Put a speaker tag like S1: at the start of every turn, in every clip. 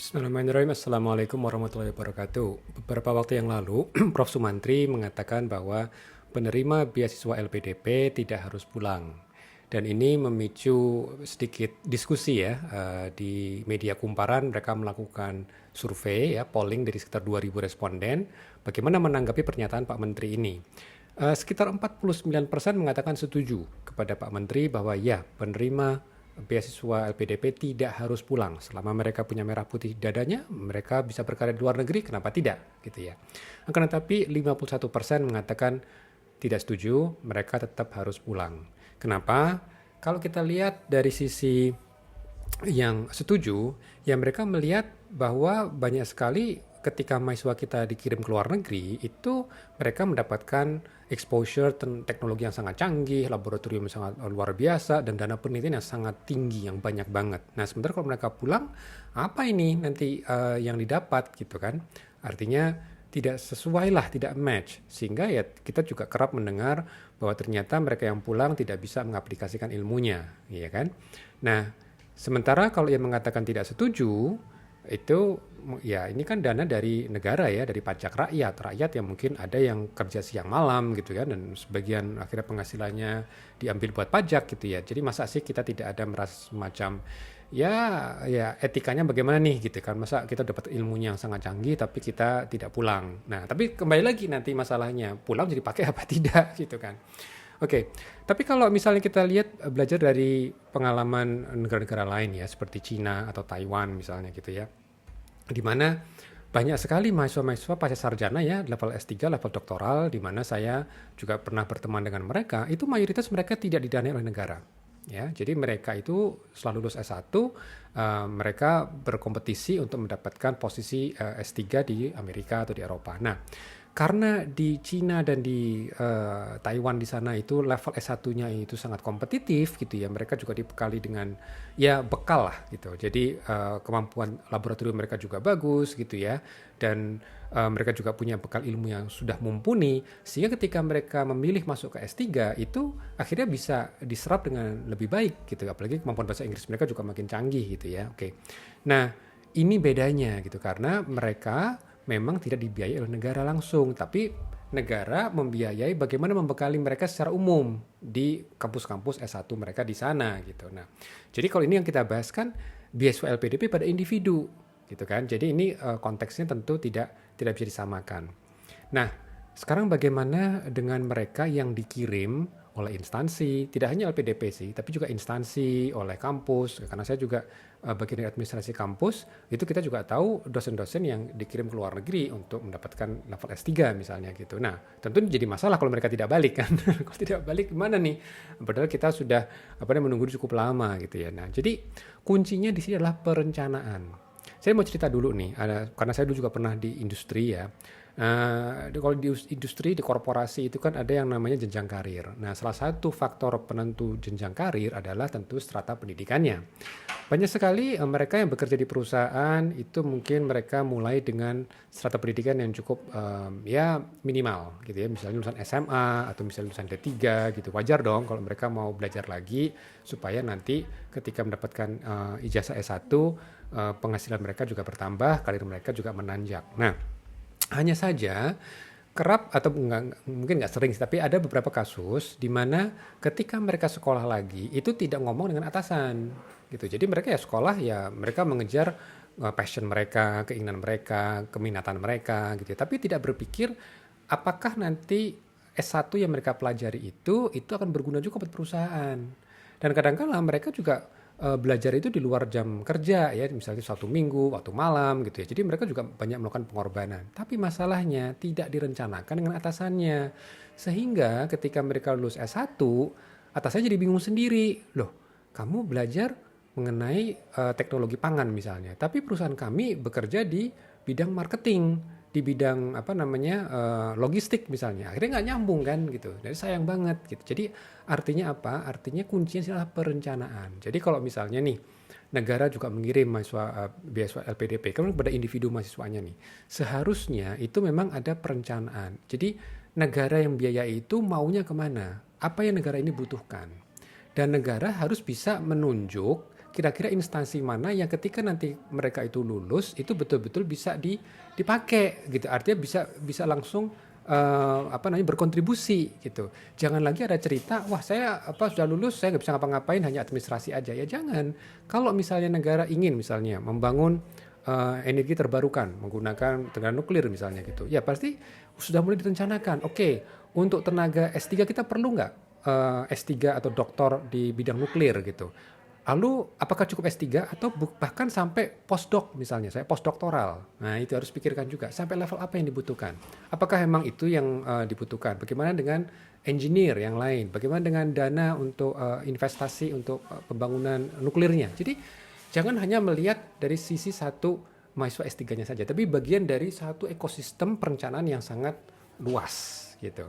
S1: Bismillahirrahmanirrahim. Assalamualaikum warahmatullahi wabarakatuh. Beberapa waktu yang lalu, Prof. Sumantri mengatakan bahwa penerima beasiswa LPDP tidak harus pulang. Dan ini memicu sedikit diskusi ya. Di media kumparan mereka melakukan survei ya, polling dari sekitar 2.000 responden. Bagaimana menanggapi pernyataan Pak Menteri ini? Sekitar 49% mengatakan setuju kepada Pak Menteri bahwa ya, penerima beasiswa LPDP tidak harus pulang selama mereka punya merah putih di dadanya, mereka bisa berkarya di luar negeri, kenapa tidak gitu ya. Akan tetapi 51% mengatakan tidak setuju, mereka tetap harus pulang. Kenapa? Kalau kita lihat dari sisi yang setuju, ya mereka melihat bahwa banyak sekali ketika mahasiswa kita dikirim ke luar negeri, itu mereka mendapatkan exposure teknologi yang sangat canggih, laboratorium yang sangat luar biasa, dan dana penelitian yang sangat tinggi, yang banyak banget. Nah, sementara kalau mereka pulang, apa ini nanti yang didapat gitu kan? Artinya tidak sesuai lah, tidak match. Sehingga ya kita juga kerap mendengar bahwa ternyata mereka yang pulang tidak bisa mengaplikasikan ilmunya, ya kan? Nah, sementara kalau yang mengatakan tidak setuju, itu ya ini kan dana dari negara ya, dari pajak rakyat yang mungkin ada yang kerja siang malam gitu kan, dan sebagian akhirnya penghasilannya diambil buat pajak gitu ya. Jadi masa sih kita tidak ada merasa semacam ya ya etikanya bagaimana nih gitu kan, masa kita dapat ilmunya yang sangat canggih tapi kita tidak pulang. Nah tapi kembali lagi nanti masalahnya pulang jadi pakai apa tidak gitu kan. Oke, tapi kalau misalnya kita lihat belajar dari pengalaman negara-negara lain ya, seperti Cina atau Taiwan misalnya gitu ya, di mana banyak sekali mahasiswa-mahasiswa pasca sarjana ya, level S3, level doktoral, di mana saya juga pernah berteman dengan mereka, itu mayoritas mereka tidak didanai oleh negara. Ya, jadi mereka itu setelah lulus S1, mereka berkompetisi untuk mendapatkan posisi S3 di Amerika atau di Eropa. Nah, karena di Cina dan di Taiwan di sana itu level S1-nya itu sangat kompetitif gitu ya. Mereka juga dibekali dengan ya bekal lah gitu. Jadi kemampuan laboratorium mereka juga bagus gitu ya. Dan mereka juga punya bekal ilmu yang sudah mumpuni, sehingga ketika mereka memilih masuk ke S3 itu akhirnya bisa diserap dengan lebih baik gitu. Apalagi kemampuan bahasa Inggris mereka juga makin canggih gitu ya. Oke. Nah, ini bedanya gitu karena mereka memang tidak dibiayai oleh negara langsung, tapi negara membiayai bagaimana membekali mereka secara umum di kampus-kampus S1 mereka di sana gitu. Nah, jadi kalau ini yang kita bahas kan beasiswa LPDP pada individu gitu kan. Jadi ini konteksnya tentu tidak bisa disamakan. Nah, sekarang bagaimana dengan mereka yang dikirim oleh instansi, tidak hanya LPDP sih, tapi juga instansi, oleh kampus, karena saya juga bagian dari administrasi kampus, itu kita juga tahu dosen-dosen yang dikirim ke luar negeri untuk mendapatkan level S3 misalnya gitu. Nah, tentu jadi masalah kalau mereka tidak balik kan. Kalau tidak balik gimana nih? Padahal kita sudah menunggu cukup lama gitu ya. Nah, jadi kuncinya di sini adalah perencanaan. Saya mau cerita dulu nih, karena saya dulu juga pernah di industri ya. Kalau di industri, di korporasi itu kan ada yang namanya jenjang karir. Nah, salah satu faktor penentu jenjang karir adalah tentu strata pendidikannya. Banyak sekali mereka yang bekerja di perusahaan itu mungkin mereka mulai dengan strata pendidikan yang cukup ya minimal gitu ya. Misalnya lulusan SMA atau misalnya lulusan D3 gitu. Wajar dong kalau mereka mau belajar lagi supaya nanti ketika mendapatkan ijazah S1 penghasilan mereka juga bertambah, karir mereka juga menanjak. Nah, hanya saja kerap atau mungkin nggak sering, tapi ada beberapa kasus di mana ketika mereka sekolah lagi itu tidak ngomong dengan atasan gitu. Jadi mereka ya sekolah ya mereka mengejar passion mereka, keinginan mereka, keminatan mereka gitu. Tapi tidak berpikir apakah nanti S1 yang mereka pelajari itu akan berguna juga buat perusahaan. Dan kadang-kala mereka juga belajar itu di luar jam kerja ya, misalnya satu minggu, waktu malam gitu ya. Jadi mereka juga banyak melakukan pengorbanan. Tapi masalahnya tidak direncanakan dengan atasannya. Sehingga ketika mereka lulus S1, atasannya jadi bingung sendiri. Loh, kamu belajar mengenai teknologi pangan misalnya. Tapi perusahaan kami bekerja di bidang marketing, di bidang logistik misalnya, akhirnya nggak nyambung kan gitu. Jadi sayang banget gitu. Jadi artinya apa? Artinya kuncinya adalah perencanaan. Jadi kalau misalnya nih negara juga mengirim beasiswa LPDP kan kepada individu mahasiswanya nih, seharusnya itu memang ada perencanaan. Jadi negara yang biayai itu maunya kemana? Apa yang negara ini butuhkan? Dan negara harus bisa menunjuk kira-kira instansi mana yang ketika nanti mereka itu lulus itu betul-betul bisa dipakai gitu. Artinya bisa langsung berkontribusi gitu. Jangan lagi ada cerita, wah saya sudah lulus, saya nggak bisa ngapa-ngapain, hanya administrasi aja. Ya jangan. Kalau misalnya negara ingin misalnya membangun energi terbarukan menggunakan tenaga nuklir misalnya gitu, ya pasti sudah mulai direncanakan. Oke, untuk tenaga S3 kita perlu nggak S3 atau doktor di bidang nuklir gitu. Lalu apakah cukup S3 atau bahkan sampai postdoc misalnya, saya postdoktoral. Nah itu harus pikirkan juga, sampai level apa yang dibutuhkan. Apakah memang itu yang dibutuhkan? Bagaimana dengan engineer yang lain? Bagaimana dengan dana untuk investasi untuk pembangunan nuklirnya? Jadi jangan hanya melihat dari sisi satu mahasiswa S3-nya saja, tapi bagian dari satu ekosistem perencanaan yang sangat luas gitu.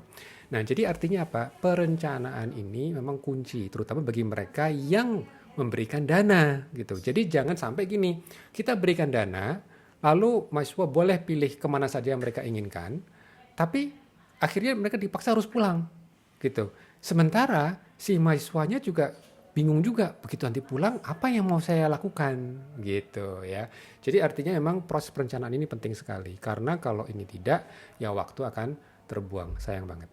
S1: Nah jadi artinya apa? Perencanaan ini memang kunci, terutama bagi mereka yang memberikan dana gitu. Jadi jangan sampai gini, kita berikan dana, lalu mahasiswa boleh pilih kemana saja yang mereka inginkan, tapi akhirnya mereka dipaksa harus pulang gitu. Sementara si mahasiswanya juga bingung juga, begitu nanti pulang apa yang mau saya lakukan gitu ya. Jadi artinya memang proses perencanaan ini penting sekali, karena kalau ini tidak, ya waktu akan terbuang, sayang banget.